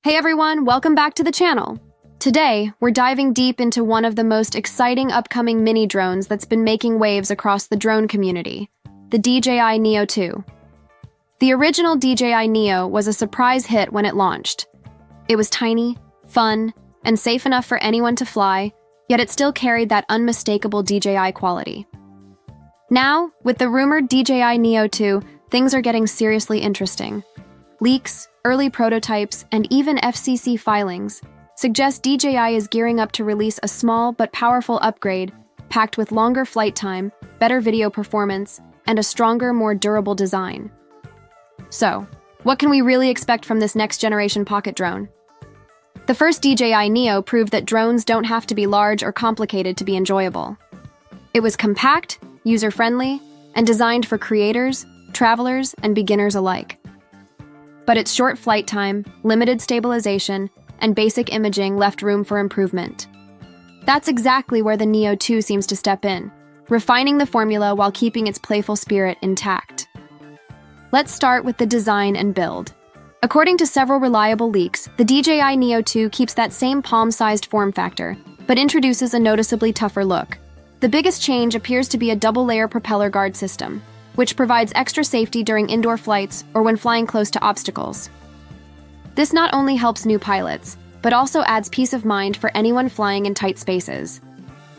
Hey everyone, welcome back to the channel. Today, we're diving deep into one of the most exciting upcoming mini drones that's been making waves across the drone community, the DJI NEO 2. The original DJI NEO was a surprise hit when it launched. It was tiny, fun, and safe enough for anyone to fly, yet it still carried that unmistakable DJI quality. Now, with the rumored DJI NEO 2, things are getting seriously interesting. Leaks, early prototypes, and even FCC filings suggest DJI is gearing up to release a small but powerful upgrade packed with longer flight time, better video performance, and a stronger, more durable design. So, what can we really expect from this next-generation pocket drone? The first DJI NEO proved that drones don't have to be large or complicated to be enjoyable. It was compact, user-friendly, and designed for creators, travelers, and beginners alike. But its short flight time, limited stabilization, and basic imaging left room for improvement. That's exactly where the NEO 2 seems to step in, refining the formula while keeping its playful spirit intact. Let's start with the design and build. According to several reliable leaks, the DJI NEO 2 keeps that same palm-sized form factor, but introduces a noticeably tougher look. The biggest change appears to be a double-layer propeller guard system, which provides extra safety during indoor flights or when flying close to obstacles. This not only helps new pilots, but also adds peace of mind for anyone flying in tight spaces.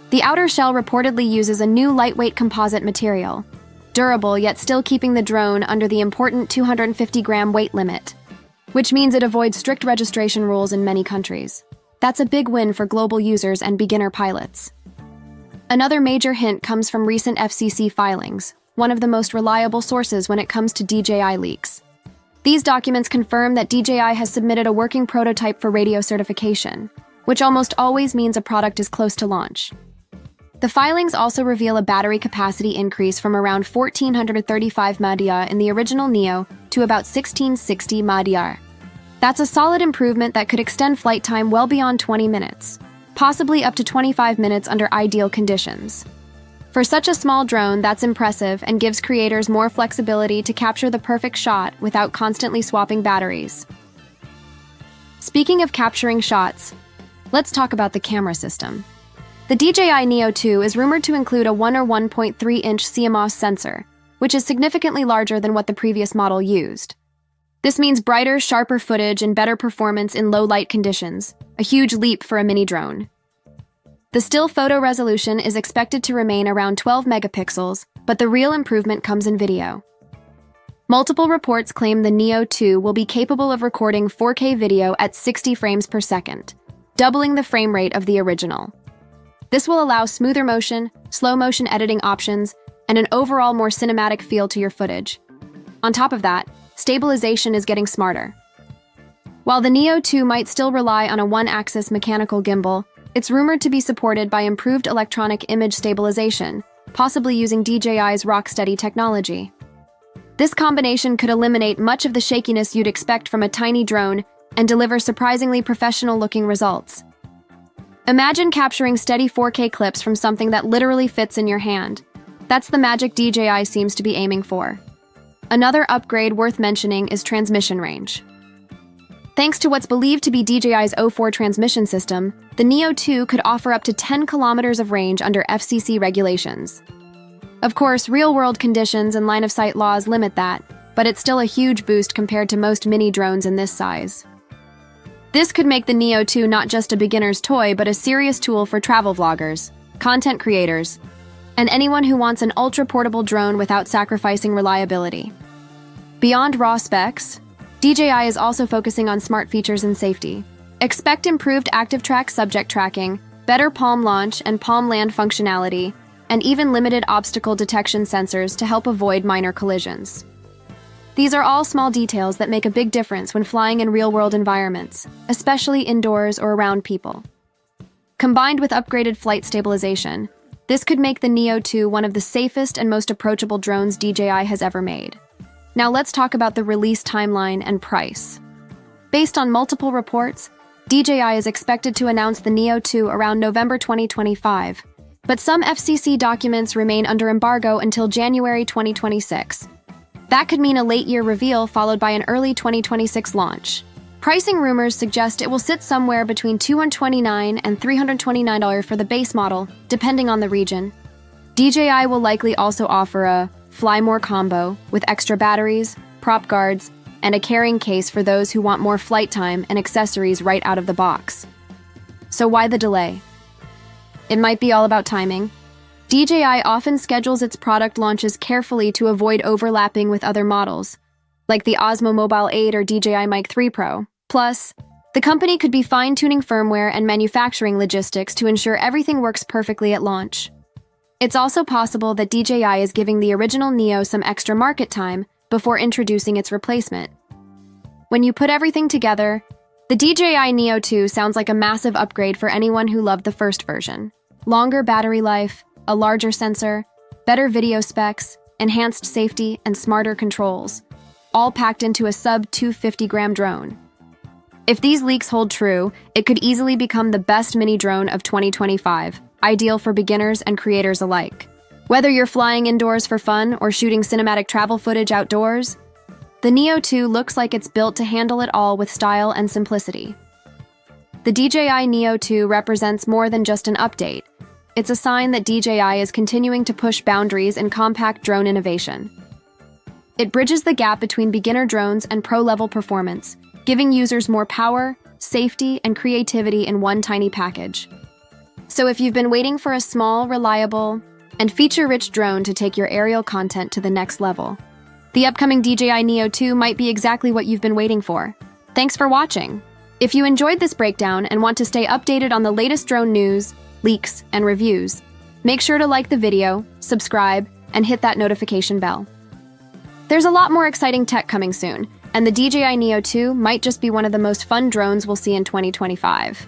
The outer shell reportedly uses a new lightweight composite material, durable yet still keeping the drone under the important 250-gram weight limit, which means it avoids strict registration rules in many countries. That's a big win for global users and beginner pilots. Another major hint comes from recent FCC filings, one of the most reliable sources when it comes to DJI leaks. These documents confirm that DJI has submitted a working prototype for radio certification, which almost always means a product is close to launch. The filings also reveal a battery capacity increase from around 1,435 mAh in the original NEO to about 1,660 mAh. That's a solid improvement that could extend flight time well beyond 20 minutes, possibly up to 25 minutes under ideal conditions. For such a small drone, that's impressive and gives creators more flexibility to capture the perfect shot without constantly swapping batteries. Speaking of capturing shots, let's talk about the camera system. The DJI NEO 2 is rumored to include a 1 or 1.3-inch CMOS sensor, which is significantly larger than what the previous model used. This means brighter, sharper footage and better performance in low-light conditions, a huge leap for a mini drone. The still photo resolution is expected to remain around 12 megapixels, but the real improvement comes in video. Multiple reports claim the NEO 2 will be capable of recording 4K video at 60 frames per second, doubling the frame rate of the original. This will allow smoother motion, slow motion editing options, and an overall more cinematic feel to your footage. On top of that, stabilization is getting smarter. While the NEO 2 might still rely on a one-axis mechanical gimbal, it's rumored to be supported by improved electronic image stabilization, possibly using DJI's rock-steady technology. This combination could eliminate much of the shakiness you'd expect from a tiny drone and deliver surprisingly professional-looking results. Imagine capturing steady 4K clips from something that literally fits in your hand. That's the magic DJI seems to be aiming for. Another upgrade worth mentioning is transmission range. Thanks to what's believed to be DJI's O4 transmission system, the NEO 2 could offer up to 10 kilometers of range under FCC regulations. Of course, real-world conditions and line-of-sight laws limit that, but it's still a huge boost compared to most mini drones in this size. This could make the NEO 2 not just a beginner's toy, but a serious tool for travel vloggers, content creators, and anyone who wants an ultra-portable drone without sacrificing reliability. Beyond raw specs, DJI is also focusing on smart features and safety. Expect improved active track subject tracking, better palm launch and palm land functionality, and even limited obstacle detection sensors to help avoid minor collisions. These are all small details that make a big difference when flying in real-world environments, especially indoors or around people. Combined with upgraded flight stabilization, this could make the NEO 2 one of the safest and most approachable drones DJI has ever made. Now let's talk about the release timeline and price. Based on multiple reports, DJI is expected to announce the NEO 2 around November 2025, but some FCC documents remain under embargo until January 2026. That could mean a late-year reveal followed by an early 2026 launch. Pricing rumors suggest it will sit somewhere between $229 and $329 for the base model, depending on the region. DJI will likely also offer a Fly More combo with extra batteries, prop guards, and a carrying case for those who want more flight time and accessories right out of the box. So why the delay? It might be all about timing. DJI often schedules its product launches carefully to avoid overlapping with other models, like the Osmo Mobile 8 or DJI Mic 3 Pro. Plus, the company could be fine-tuning firmware and manufacturing logistics to ensure everything works perfectly at launch. It's also possible that DJI is giving the original Neo some extra market time before introducing its replacement. When you put everything together, the DJI Neo 2 sounds like a massive upgrade for anyone who loved the first version. Longer battery life, a larger sensor, better video specs, enhanced safety, and smarter controls, all packed into a sub-250-gram drone. If these leaks hold true, it could easily become the best mini drone of 2025, ideal for beginners and creators alike. Whether you're flying indoors for fun or shooting cinematic travel footage outdoors, the Neo 2 looks like it's built to handle it all with style and simplicity. The DJI Neo 2 represents more than just an update. It's a sign that DJI is continuing to push boundaries in compact drone innovation. It bridges the gap between beginner drones and pro-level performance, giving users more power, safety, and creativity in one tiny package. So if you've been waiting for a small, reliable, and feature-rich drone to take your aerial content to the next level, the upcoming DJI Neo 2 might be exactly what you've been waiting for. Thanks for watching. If you enjoyed this breakdown and want to stay updated on the latest drone news, leaks, and reviews, make sure to like the video, subscribe, and hit that notification bell. There's a lot more exciting tech coming soon, and the DJI Neo 2 might just be one of the most fun drones we'll see in 2025.